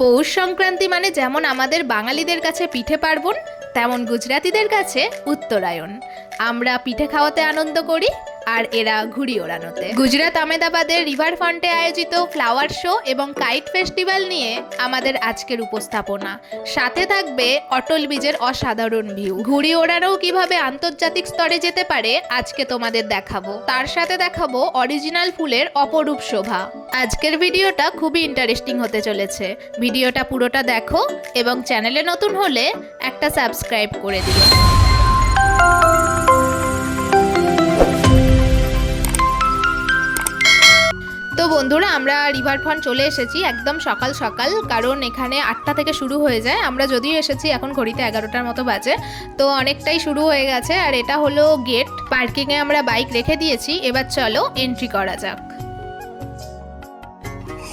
পৌষ সংক্রান্তি মানে যেমন আমাদের বাঙালিদের কাছে পিঠে পার্বণ, তেমন গুজরাতিদের কাছে উত্তরায়ণ। আমরা পিঠে খাওয়াতে আনন্দ করি আর এরা ঘুড়ি ওড়ানোতে। গুজরাট আহমেদাবাদের রিভার ফ্রন্টে আয়োজিত ফ্লাওয়ার শো এবং কাইট ফেস্টিভ্যাল নিয়ে আমাদের আজকের উপস্থাপনা। সাথে থাকবে অটল ব্রিজের অসাধারণ ভিউ। ঘুড়ি ওড়ানোও কিভাবে আন্তর্জাতিক স্তরে যেতে পারে আজকে তোমাদের দেখাবো। তার সাথে দেখাবো অরিজিনাল ফুলের অপরূপ শোভা। আজকের ভিডিওটা খুবই ইন্টারেস্টিং হতে চলেছে। ভিডিওটা পুরোটা দেখো এবং চ্যানেলে নতুন হলে একটা সাবস্ক্রাইব করে দিও। তো বন্ধুরা, আমরা রিভার ফ্রন্ট চলে এসেছি একদম সকাল সকাল, কারণ এখানে 8টা থেকে শুরু হয়ে যায়। আমরা যদিও এসেছি এখন ঘড়িতে 11টার মতো বাজে, তো অনেকটাই শুরু হয়ে গেছে। আর এটা হলো গেট, পার্কিংয়ে আমরা বাইক রেখে দিয়েছি। এবার চলো এন্ট্রি করা যাক।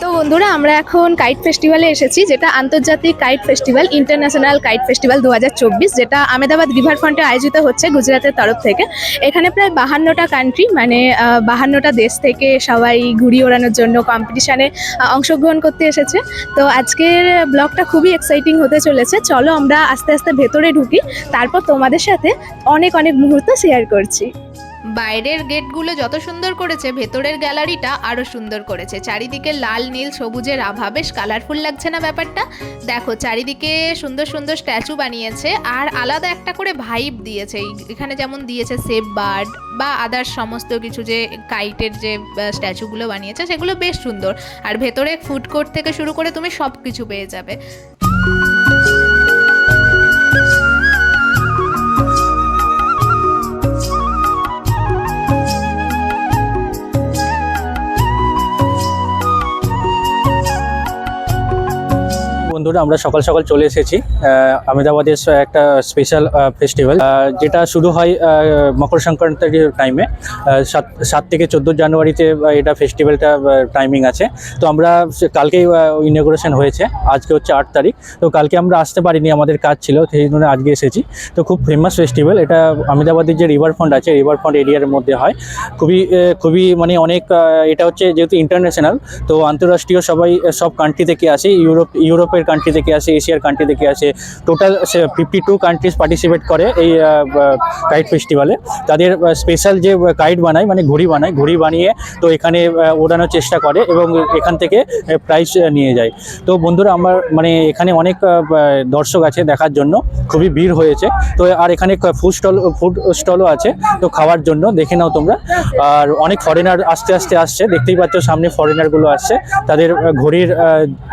তো বন্ধুরা, আমরা এখন কাইট ফেস্টিভ্যালে এসেছি, যেটা আন্তর্জাতিক kite festival, international kite festival 2024, যেটা আহমেদাবাদ রিভার ফ্রন্টে আয়োজিত হচ্ছে গুজরাটের তরফ থেকে। এখানে প্রায় 52টা কান্ট্রি, মানে 52টা দেশ থেকে সবাই ঘুড়ি ওড়ানোর জন্য কম্পিটিশানে অংশগ্রহণ করতে এসেছে। তো আজকের ব্লগটা খুবই এক্সাইটিং হতে চলেছে। চলো আমরা আস্তে আস্তে ভেতরে ঢুকি, তারপর তোমাদের সাথে অনেক অনেক মুহূর্ত শেয়ার করছি। বাইরের গেটগুলো যত সুন্দর করেছে, ভেতরের গ্যালারিটা আরও সুন্দর করেছে। চারিদিকে লাল নীল সবুজের আভা, বেশ কালারফুল লাগছে না ব্যাপারটা? দেখো চারিদিকে সুন্দর সুন্দর স্ট্যাচু বানিয়েছে আর আলাদা একটা করে ভাইব দিয়েছে। এখানে যেমন দিয়েছে সেফ বার্ড বা আদার্স সমস্ত কিছু, যে কাইটের যে স্ট্যাচুগুলো বানিয়েছে সেগুলো বেশ সুন্দর। আর ভেতরে ফুড কোর্ট থেকে শুরু করে তুমি সব কিছু পেয়ে যাবে। বন্ধুরা, আমরা সকাল সকাল চলে এসেছি আহমেদাবাদের একটা স্পেশাল ফেস্টিভ্যাল, যেটা শুরু হয় মকর সংক্রান্তির টাইমে। 7 থেকে 14 জানুয়ারিতে এটা ফেস্টিভ্যালটা টাইমিং আছে। তো আমরা কালকেই ইনঅগ্রেশন হয়েছে, আজকে হচ্ছে 8 তারিখ। তো কালকে আমরা আসতে পারিনি, আমাদের কাজ ছিল, সেই জন্য আজকে এসেছি। তো খুব ফেমাস ফেস্টিভ্যাল এটা। আহমেদাবাদের যে রিভার ফ্রন্ট আছে, রিভার ফ্রন্ট এরিয়ার মধ্যে হয়। খুবই মানে অনেক, এটা হচ্ছে যেহেতু ইন্টারন্যাশনাল, তো আন্তঃরাষ্ট্রীয় সব কান্ট্রি থেকে আসে। ইউরোপের কান্ট্রি থেকে আসে, এশিয়ার কান্ট্রি থেকে আসে। টোটাল 52 কান্ট্রিজ পার্টিসিপেট করে এই কাইট ফেস্টিভ্যালে। তাদের স্পেশাল যে কাইট বানায়, মানে ঘুড়ি বানিয়ে তো এখানে ওড়ানোর চেষ্টা করে এবং এখান থেকে প্রাইজ নিয়ে যায়। তো বন্ধুরা, আমার মানে এখানে অনেক দর্শক আছে দেখার জন্য, খুবই ভিড় হয়েছে। তো আর এখানে ফুড স্টলও আছে, তো খাওয়ার জন্য দেখে নাও তোমরা। আর অনেক ফরেনার আস্তে আস্তে আসছে, দেখতেই পাচ্ছ সামনে ফরেনারগুলো আসছে।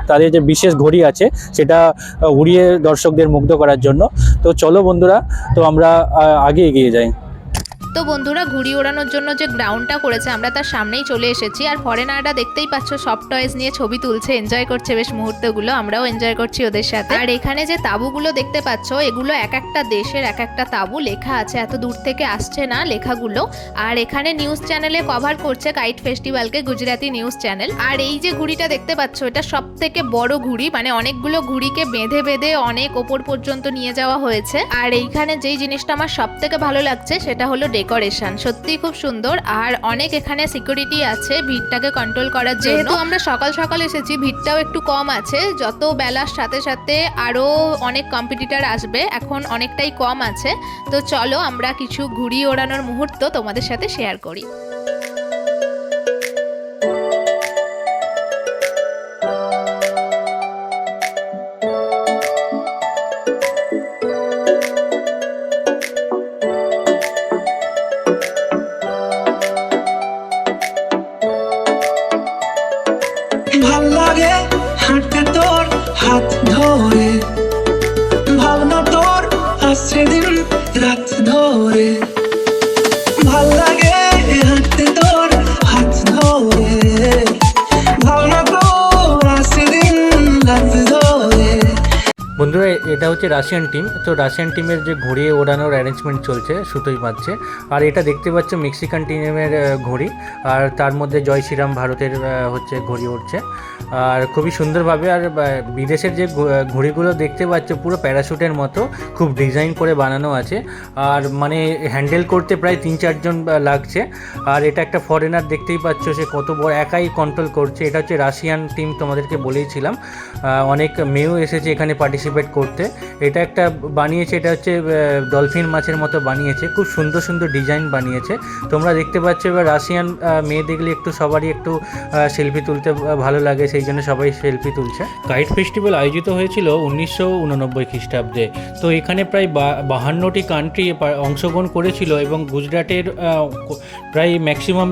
তাদের যে বিশেষ ঘড়ি আছে সেটা উড়িয়ে দর্শকদের মুগ্ধ করার জন্য। তো চলো বন্ধুরা, তো আমরা আগে এগিয়ে যাই। তো বন্ধুরা, ঘুড়ি ওড়ানোর জন্য যে গ্রাউন্ডটা করেছে আমরা তার সামনেই চলে এসেছি। আর ফরেনাররা দেখতেই পাচ্ছ সব টয়েস নিয়ে ছবি তুলছে, এনজয় করছে বেশ মুহূর্তগুলো। আমরাও এনজয় করছি ওদের সাথে। আর এখানে যে তাঁবুগুলো দেখতে পাচ্ছ, এগুলো এক একটা দেশের এক একটা তাঁবু, লেখা আছে, এত দূর থেকে আসছে না লেখাগুলো। আর এখানে নিউজ চ্যানেলে কভার করছে কাইট ফেস্টিভ্যালকে, গুজরাটি নিউজ চ্যানেল। আর এই যে ঘুড়িটা দেখতে পাচ্ছ, এটা সব থেকে বড় ঘুড়ি, মানে অনেকগুলো ঘুড়িকে বেঁধে বেঁধে অনেক ওপর পর্যন্ত নিয়ে যাওয়া হয়েছে। আর এইখানে যেই জিনিসটা আমার সব থেকে ভালো লাগছে সেটা হলো ডেকোরেশন, সত্যি খুব সুন্দর। আর অনেক এখানে সিকিউরিটি আছে ভিড়টাকে কন্ট্রোল করার জন্য। যেহেতু আমরা সকাল সকাল এসেছি, ভিড়টাও একটু কম আছে। যত বেলার সাথে সাথে আরো অনেক কম্পিটিটর আসবে, এখন অনেকটাই কম আছে। তো চলো আমরা কিছু ঘুড়ি ওড়ানোর মুহূর্ত তোমাদের সাথে শেয়ার করি। ভাল লাগে হাঁটতে তোর হাত ধরে, ভাবনা তোর আসছে দিন রাত ধরে। ভাল লাগে হাঁটতে বন্ধুরা এটা হচ্ছে রাশিয়ান টিম, তো রাশিয়ান টিমের যে ঘুড়ি ওড়ানোর অ্যারেঞ্জমেন্ট চলছে, সুতোই বাঁধছে। আর এটা দেখতে পাচ্ছ মেক্সিকান টিমের ঘুড়ি, আর তার মধ্যে জয় শ্রীরাম ভারতের হচ্ছে ঘুড়ি উঠছে, আর খুবই সুন্দরভাবে। আর বিদেশের যে ঘুড়িগুলো দেখতে পাচ্ছ পুরো প্যারাশুটের মতো খুব ডিজাইন করে বানানো আছে, আর মানে হ্যান্ডেল করতে প্রায় 3-4 জন লাগছে। আর এটা একটা ফরেনার, দেখতেই পাচ্ছ সে কত বড় একাই কন্ট্রোল করছে। এটা হচ্ছে রাশিয়ান টিম, তোমাদেরকে বলেইছিলাম। অনেক মেয়েও এসেছে এখানে পার্টিসিপেট করতে। এটা একটা বানিয়েছে, এটা হচ্ছে ডলফিন মাছের মতো বানিয়েছে, খুব সুন্দর সুন্দর ডিজাইন বানিয়েছে। তোমরা দেখতে পাচ্ছ এবার রাশিয়ান মেয়ে দেখলে একটু সবারই একটু সেলফি তুলতে ভালো লাগে, সেই জন্য সবাই সেলফি তুলছে। কাইট ফেস্টিভ্যাল আয়োজিত হয়েছিল 1989 খ্রিস্টাব্দে। তো এখানে প্রায় 52টি কান্ট্রি অংশগ্রহণ করেছিল, এবং গুজরাটের প্রায় ম্যাক্সিমাম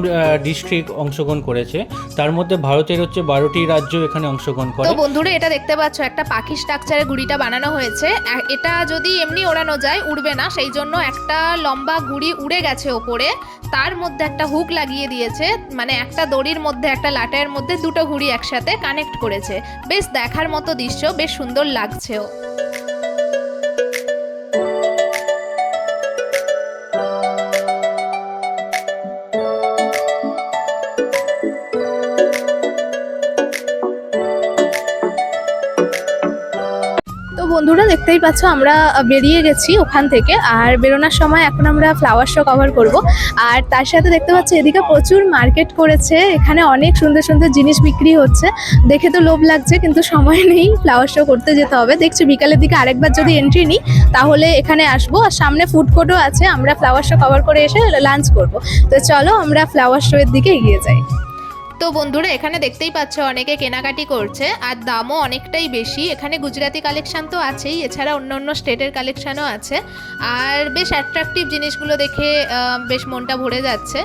ডিস্ট্রিক্ট অংশগ্রহণ করেছে। তার মধ্যে ভারতের হচ্ছে 12টি রাজ্য এখানে অংশগ্রহণ করে। তো বন্ধুরা এটা দেখতে পাচ্ছ একটা পাখি স্ট্রাকচারে গুড়িটা বানানো হয়েছে। এটা যদি এমনি ওড়ানো যায় উড়বে না, সেই জন্য একটা লম্বা গুড়ি উড়ে গেছে ওপরে, তার মধ্যে একটা হুক লাগিয়ে দিয়েছে, মানে একটা দড়ির মধ্যে একটা লাটের মধ্যে দুটো ঘুড়ি একসাথে কানেক্ট করেছে। বেশ দেখার মতো দৃশ্য, বেশ সুন্দর লাগছেও। বন্ধুরা দেখতেই পাচ্ছ আমরা বেরিয়ে গেছি ওখান থেকে, আর বেরোনোর সময় এখন আমরা ফ্লাওয়ার শো কভার করব। আর তার সাথে দেখতে পাচ্ছ এদিকে প্রচুর মার্কেট করেছে, এখানে অনেক সুন্দর সুন্দর জিনিস বিক্রি হচ্ছে। দেখে তো লোভ লাগছে, কিন্তু সময় নেই, ফ্লাওয়ার শো করতে যেতে হবে। দেখছি বিকালের দিকে আরেকবার যদি এন্ট্রি নিই তাহলে এখানে আসবো। আর সামনে ফুড কোর্টও আছে, আমরা ফ্লাওয়ার শো কভার করে এসে লাঞ্চ করব। তো চলো আমরা ফ্লাওয়ার শো এর দিকে এগিয়ে যাই। তো বন্ধুরা এখানে দেখতেই পাচ্ছ অনেকে কেনাকাটি করছে, আর দামও অনেকটাই বেশি। এখানে গুজরাটি কালেকশন তো আছেই, এছাড়া অন্য অন্য স্টেটের কালেকশানও আছে। আর বেশ অ্যাট্রাকটিভ জিনিসগুলো দেখে বেশ মনটা ভরে যাচ্ছে।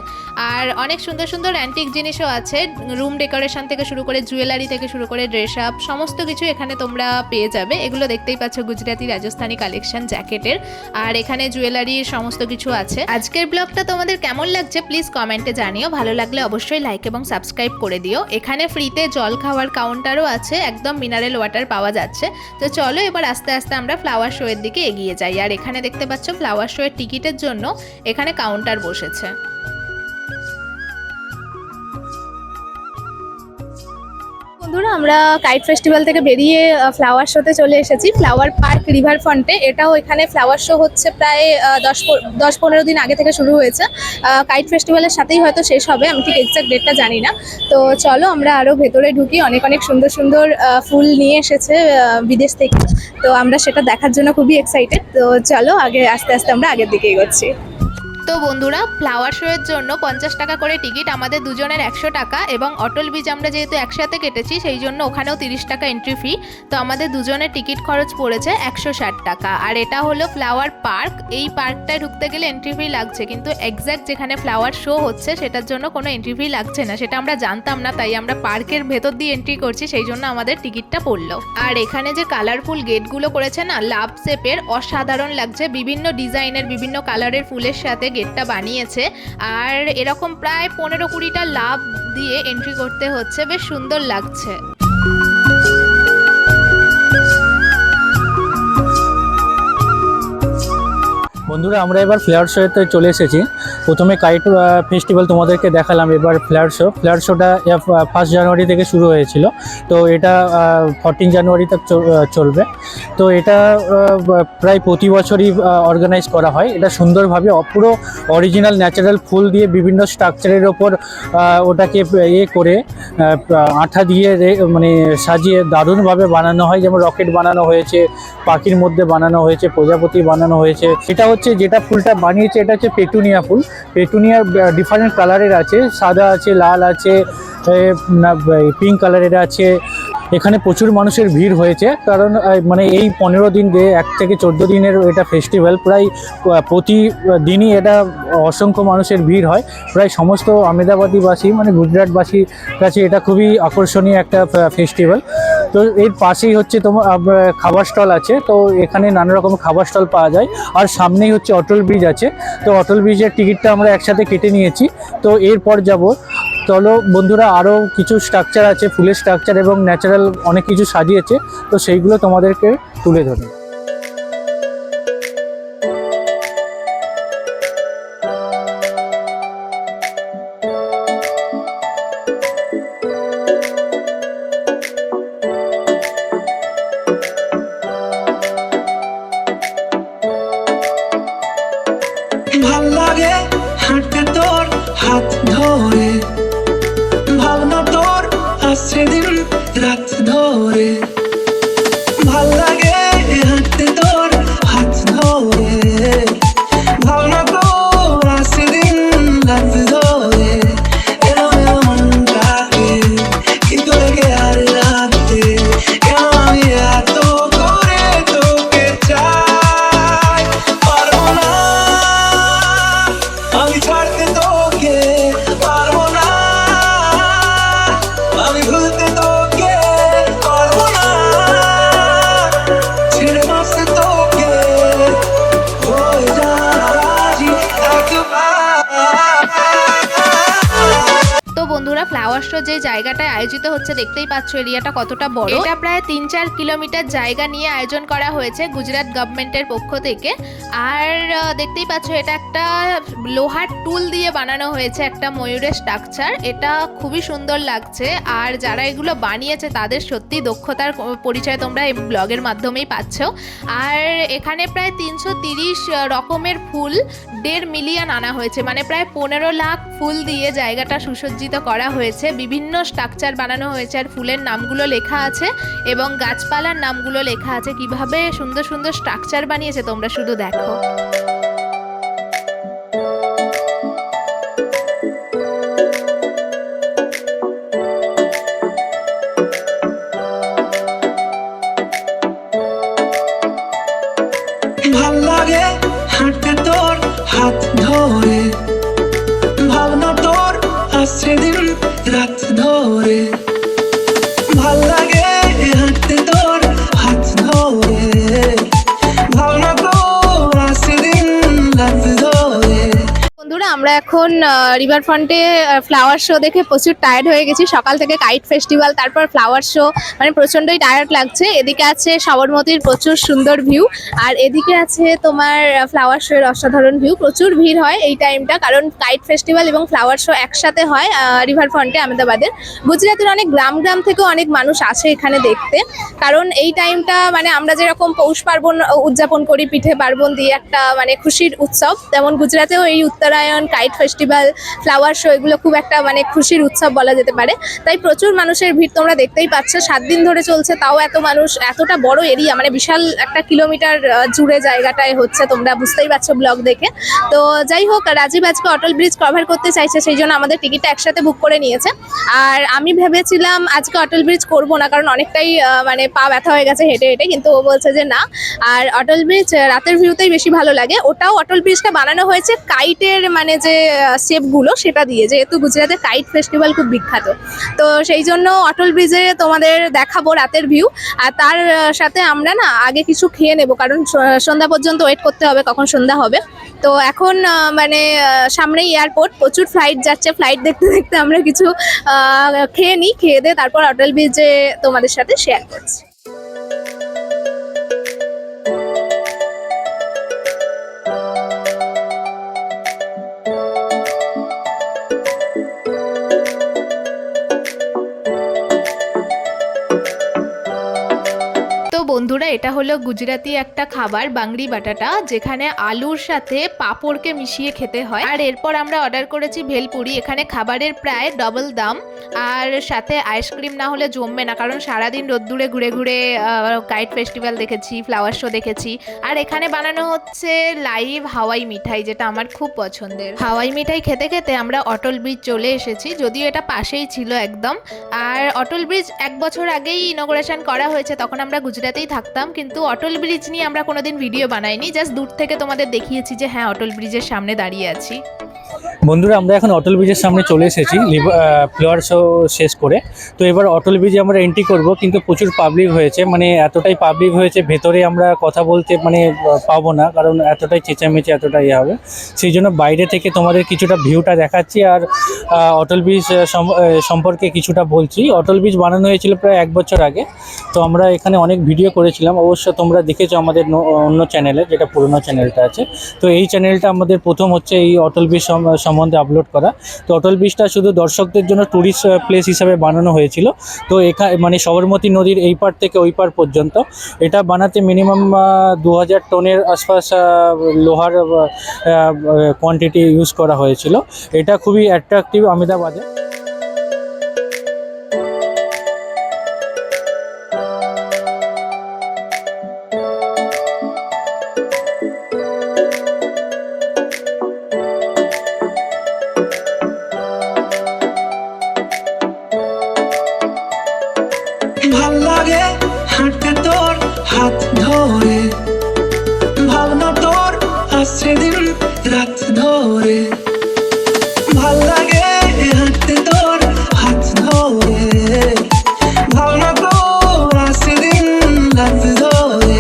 আর অনেক সুন্দর সুন্দর অ্যান্টিক জিনিসও আছে, রুম ডেকোরেশন থেকে শুরু করে জুয়েলারি থেকে শুরু করে ড্রেস আপ, সমস্ত কিছু এখানে তোমরা পেয়ে যাবে। এগুলো দেখতেই পাচ্ছ গুজরাটি রাজস্থানি কালেকশন জ্যাকেটের, আর এখানে জুয়েলারির সমস্ত কিছু আছে। আজকের ব্লগটা তোমাদের কেমন লাগছে প্লিজ কমেন্টে জানিও। ভালো লাগলে অবশ্যই লাইক এবং সাবস্ক্রাইব করে দিও। এখানে ফ্রিতে জল খাওয়ার কাউন্টারও আছে, একদম মিনারেল ওয়াটার পাওয়া যাচ্ছে। তো চলো এবার আস্তে আস্তে আমরা ফ্লাওয়ার শো এর দিকে এগিয়ে যাই। আর এখানে দেখতে পাচ্ছ ফ্লাওয়ার শো এর টিকিটের জন্য এখানে কাউন্টার বসেছে। বন্ধুরা আমরা কাইট ফেস্টিভ্যাল থেকে বেরিয়ে ফ্লাওয়ার শোতে চলে এসেছি, ফ্লাওয়ার পার্ক রিভার ফ্রন্টে। এটাও এখানে ফ্লাওয়ার শো হচ্ছে প্রায় 10-15 দিন আগে থেকে শুরু হয়েছে। কাইট ফেস্টিভ্যালের সাথেই হয়তো শেষ হবে, আমি ঠিক এক্সাক্ট ডেটটা জানি না। তো চলো আমরা আরও ভেতরে ঢুকি। অনেক অনেক সুন্দর সুন্দর ফুল নিয়ে এসেছে বিদেশ থেকে, তো আমরা সেটা দেখার জন্য খুবই এক্সাইটেড। তো চলো আগে আস্তে আস্তে আমরা আগের দিকে এগোচ্ছি। তো বন্ধুরা ফ্লাওয়ার শো এর জন্য 50 টাকা করে টিকিট, আমাদের দুজনের 100 টাকা, এবং অটল ব্রিজ আমরা যেহেতু একসাথে কেটেছি সেই জন্য ওখানেও 30 টাকা এন্ট্রি ফি। তো আমাদের দুজনের টিকিট খরচ পড়েছে 160 টাকা। আর এটা হলো ফ্লাওয়ার পার্ক। এই পার্কটায় ঢুকতে গেলে এন্ট্রি ফি লাগছে, কিন্তু এক্স্যাক্ট যেখানে ফ্লাওয়ার শো হচ্ছে সেটার জন্য কোনো এন্ট্রি ফি লাগছে না, সেটা আমরা জানতাম না, তাই আমরা পার্কের ভেতর দিয়ে এন্ট্রি করছি, সেই জন্য আমাদের টিকিটটা পড়লো। আর এখানে যে কালারফুল গেটগুলো করেছে না লাভ শেপের, অসাধারণ লাগছে। বিভিন্ন ডিজাইনের বিভিন্ন কালারের ফুলের সাথে গেটটা বানিয়েছে, আর এরকম প্রায় 15-20টা লাভ দিয়ে এন্ট্রি করতে হচ্ছে, বেশ সুন্দর লাগছে। বন্ধুরা আমরা এবার ফ্লাওয়ার শোতে চলে এসেছি। প্রথমে কাইট ফেস্টিভ্যাল তোমাদেরকে দেখালাম, এবার ফ্লাওয়ার শোটা 1 জানুয়ারি থেকে শুরু হয়েছিল, তো এটা 14 জানুয়ারি তক চলবে। তো এটা প্রায় প্রতি বছরই অর্গানাইজ করা হয়। এটা সুন্দরভাবে পুরো অরিজিনাল ন্যাচারাল ফুল দিয়ে বিভিন্ন স্ট্রাকচারের ওপর ওটাকে করে আঠা দিয়ে মানে সাজিয়ে দারুণভাবে বানানো হয়। যেমন রকেট বানানো হয়েছে, পাখির মধ্যে বানানো হয়েছে, প্রজাপতি বানানো হয়েছে। এটা হচ্ছে যেটা ফুলটা বানিয়েছে এটা হচ্ছে পেটুনিয়া ফুল। পেটুনিয়ার ডিফারেন্ট কালারের আছে, সাদা আছে, লাল আছে, পিঙ্ক কালারের আছে। এখানে প্রচুর মানুষের ভিড় হয়েছে, কারণ মানে এই 15 দিন 1 থেকে 14 দিনের এটা ফেস্টিভ্যাল, প্রায় প্রতিদিনই এটা অসংখ্য মানুষের ভিড় হয়। প্রায় সমস্ত আহমেদাবাদীবাসী মানে গুজরাটবাসীর কাছে এটা খুবই আকর্ষণীয় একটা ফেস্টিভ্যাল। তো এর পাশেই হচ্ছে তোমার খাবার স্টল আছে, তো এখানে নানা রকম খাবার স্টল পাওয়া যায়। আর সামনেই হচ্ছে অটল ব্রিজ আছে, তো অটল ব্রিজের টিকিটটা আমরা একসাথে কেটে নিয়েছি। তো এরপর যাব চলো বন্ধুরা, আরও কিছু স্ট্রাকচার আছে, ফুলের স্ট্রাকচার এবং ন্যাচারাল অনেক কিছু সাজিয়েছে, তো সেইগুলো তোমাদেরকে তুলে ধরে। ভাল লাগে হাঁটতে তোর হাত ধরে, ভাবনা তোর আসছে দিন রাত ধরে। ভাল লাগে হাঁটতে তোর হাত ধরে, ভাবনা তোর আসছে দিন রাত ধরে। এলো এলো মনটাকে কিন্তু রেখে আর রাতে, কেন আমি এত করে তোকে চাই। পারবো না আমি ছাড়তে তোকে, পারবো না আমি ভুলতে তোকে, পারবো না ছেড়ে বাঁচতে তোকে, হয়ে যা রাজি একবার। তো বন্ধুরা, ফ্লাওয়ার শো যে জায়গাটায় আয়োজিত হচ্ছে দেখতেই পাচ্ছ এরিয়াটা কতটা বড়। এটা প্রায় 3-4 কিলোমিটার জায়গা নিয়ে আয়োজন করা হয়েছে গুজরাট গভর্নমেন্টের পক্ষ থেকে। আর দেখতেই পাচ্ছ এটা একটা লোহার টুল দিয়ে বানানো হয়েছে একটা ময়ূরের স্ট্রাকচার। এটা খুবই সুন্দর লাগছে, আর যারা এগুলো বানিয়েছে তাদের সত্যি দক্ষতার পরিচয় তোমরা এই ব্লগের মাধ্যমেই পাচ্ছ। আর এখানে প্রায় 330 রকমের ফুল 1.5 মিলিয়ন আনা হয়েছে, মানে প্রায় 15 লাখ ফুল দিয়ে জায়গাটা সুসজ্জিত করা হয়েছে। বিভিন্ন স্ট্রাকচার বানানো হয়েছে, আর ফুলের নামগুলো লেখা আছে এবং গাছপালার নামগুলো লেখা আছে। কিভাবে সুন্দর সুন্দর স্ট্রাকচার বানিয়েছে তোমরা শুধু দেখো। ভাল লাগে হাঁটতে তোর হাত ধরে, ভাবনা তোর আসছে দিন রাত ধরে। ভাল লাগে হাঁটতে তোর হাত ধরে, ভাবনা তোর আসছে দিন রাত ধরে। বন্ধুরা, আমরা এখন রিভার ফ্রন্টে ফ্লাওয়ার শো দেখে প্রচুর টায়ার্ড হয়ে গেছি। সকাল থেকে কাইট ফেস্টিভ্যাল, তারপর ফ্লাওয়ার শো, মানে প্রচণ্ডই টায়ার্ড লাগছে। এদিকে আছে সবরমতীর প্রচুর সুন্দর ভিউ, আর এদিকে আছে তোমার ফ্লাওয়ার শো এর অসাধারণ ভিউ। প্রচুর ভিড় হয় এই টাইমটা, কারণ কাইট ফেস্টিভ্যাল এবং ফ্লাওয়ার শো একসাথে হয় রিভার ফ্রন্টে আহমেদাবাদের। গুজরাটের অনেক গ্রাম গ্রাম থেকেও অনেক মানুষ আসে এখানে দেখতে, কারণ এই টাইমটা মানে আমরা যেরকম পৌষ পার্বণ উদযাপন করি পিঠে পার্বণ দিয়ে একটা মানে খুশির উৎসব, তেমন গুজরাটেও এই উত্তরায়ণ, কাইট ফেস্টিভ্যাল, ফ্লাওয়ার শো এগুলো খুব একটা মানে খুশির উৎসব বলা যেতে পারে। তাই প্রচুর মানুষের ভিড় তোমরা দেখতেই পাচ্ছ। 7 দিন ধরে চলছে, তাও এত মানুষ, এতটা বড় এরিয়া, মানে বিশাল একটা কিলোমিটার জুড়ে জায়গাটায় হচ্ছে, তোমরা বুঝতেই পারছো ব্লগ দেখে। তো যাই হোক, রাজীব আজকে অটল ব্রিজ কভার করতে চাইছে, সেই জন্য আমাদের টিকিটটা একসাথে বুক করে নিয়েছে। আর আমি ভেবেছিলাম আজকে অটল ব্রিজ করবো না, কারণ অনেকটাই মানে পা ব্যথা হয়ে গেছে হেঁটে হেঁটে, কিন্তু ও বলছে যে না। আর অটল ব্রিজ রাতের ভিউতেই বেশি ভালো লাগে। ওটাও অটল ব্রিজটা বানানো হয়েছে কাইটের মানে যে শেপগুলো সেটা দিয়ে, যেহেতু গুজরাটে কাইট ফেস্টিভ্যাল খুব বিখ্যাত, তো সেই জন্য অটল ব্রিজে তোমাদের দেখাবো রাতের ভিউ। আর তার সাথে আমরা না আগে কিছু খেয়ে নেব, কারণ সন্ধ্যা পর্যন্ত ওয়েট করতে হবে কখন সন্ধ্যা হবে। তো এখন মানে সামনেই এয়ারপোর্ট, প্রচুর ফ্লাইট যাচ্ছে, ফ্লাইট দেখতে দেখতে আমরা কিছু খেয়ে নিই, খেয়ে দিয়ে তারপর অটল ব্রিজে তোমাদের সাথে শেয়ার করছি। বন্ধুরা, এটা হলো গুজরাটি একটা খাবার বাংরি বাটাটা, যেখানে আলুর সাথে পাঁপড়কে মিশিয়ে খেতে হয়। আর এরপর আমরা অর্ডার করেছি ভেলপুরি। এখানে খাবারের প্রায় ডবল দাম, আর সাথে আইসক্রিম না হলে জমবে না, কারণ সারাদিন রোদ্দুরে ঘুরে ঘুরে কাইট ফেস্টিভ্যাল দেখেছি, ফ্লাওয়ার শো দেখেছি। আর এখানে বানানো হচ্ছে লাইভ হাওয়াই মিঠাই, যেটা আমার খুব পছন্দের। হাওয়াই মিঠাই খেতে খেতে আমরা অটল ব্রিজ চলে এসেছি, যদিও এটা পাশেই ছিল একদম। আর অটল ব্রিজ 1 বছর আগেই ইনগ্রেশন করা হয়েছে, তখন আমরা গুজরাটেই থাকতাম, কিন্তু অটল ব্রিজ নিয়ে আমরা কোনোদিন ভিডিও বানাইনি, জাস্ট দূর থেকে তোমাদের দেখিয়েছি যে হ্যাঁ অটল ব্রিজের সামনে দাঁড়িয়ে আছি। বন্ধুরা আমরা এখন অটল ব্রিজের সামনে চলে এসেছি ফ্লোয়ার শো শেষ করে। তো এবার অটল ব্রিজে আমরা এন্ট্রি করব, কিন্তু প্রচুর পাবলিক হয়েছে, মানে এতটাই পাবলিক হয়েছে ভেতরে আমরা কথা বলতে মানে পাবো না, কারণ এতটাই চেঁচামেচি এতটাই হবে। সেই জন্য বাইরে থেকে তোমাদের কিছুটা ভিউটা দেখাচ্ছি আর অটল ব্রিজ সম্পর্কে কিছুটা বলছি। অটল ব্রিজ বানানো হয়েছিল প্রায় 1 বছর আগে। তো আমরা এখানে অনেক ভিডিও করেছিলাম, অবশ্য তোমরা দেখেছো আমাদের অন্য চ্যানেলে, যেটা পুরোনো চ্যানেলটা আছে। তো এই চ্যানেলটা আমাদের প্রথম হচ্ছে এই অটল ব্রিজ সম্বন্ধে আপলোড করা। তো অটল ব্রিজটা শুধু দর্শকদের জন্য ট্যুরিস্ট প্লেস হিসাবে বানানো হয়েছিল। তো এখানে মানে সবরমতী নদীর এই পার থেকে ওই পার পর্যন্ত এটা বানাতে মিনিমাম 2000 টনের আশপাশ লোহার কোয়ান্টিটি ইউজ করা হয়েছিল। এটা খুবই অ্যাট্রাকটিভ আহমেদাবাদে। ভাল লাগে হাঁটতে তোর হাত ধরে, ভাবনা তোর আসছে দিন রাত ধরে। ভাল লাগে হাঁটতে তোর হাত ধরে, ভাবনা তোর আসছে দিন রাত ধরে।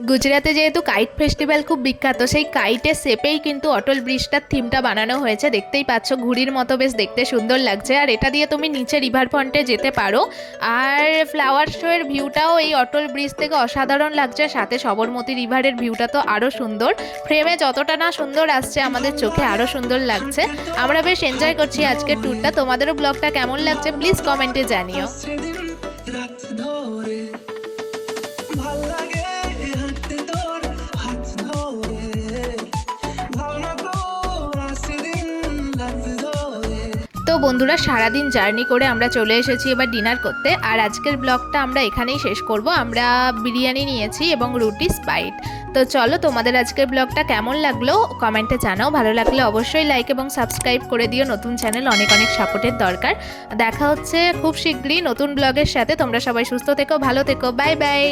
গুজরাতে যেহেতু কাইট ফেস্টিভ্যাল খুব বিখ্যাত, সেই কাইটের শেপেই কিন্তু অটল ব্রিজটার থিমটা বানানো হয়েছে। দেখতেই পাচ্ছ ঘুড়ির মতো, বেশ দেখতে সুন্দর লাগছে। আর এটা দিয়ে তুমি নিচে রিভার ফ্রন্টে যেতে পারো। আর ফ্লাওয়ার শো এর ভিউটাও এই অটল ব্রিজ থেকে অসাধারণ লাগছে, সাথে সবরমতী রিভারের ভিউটা তো আরও সুন্দর। ফ্রেমে যতটা না সুন্দর আসছে, আমাদের চোখে আরও সুন্দর লাগছে। আমরা বেশ এনজয় করছি আজকের ট্যুরটা। তোমাদেরও ব্লগটা কেমন লাগছে প্লিজ কমেন্টে জানিও। আসছে দিন রাত ধরে, ভাল লাগে হাঁটতে তোর হাত ধরে, ভাবনা তোর আসছে দিন রাত ধরে। তো বন্ধুরা, সারাদিন জার্নি করে আমরা চলে এসেছি এবার ডিনার করতে। আর আজকের ব্লগটা আমরা এখানেই শেষ করব। আমরা বিরিয়ানি নিয়েছি এবং রুটি স্পাইট। তো চলো, তোমাদের আজকের ব্লগটা কেমন লাগলো কমেন্টে জানাও। ভালো লাগলে অবশ্যই লাইক এবং সাবস্ক্রাইব করে দিও। নতুন চ্যানেল, অনেক অনেক সাপোর্টের দরকার। দেখা হচ্ছে খুব শীঘ্রই নতুন ব্লগের সাথে। তোমরা সবাই সুস্থ থেকো, ভালো থেকো, বাই বাই।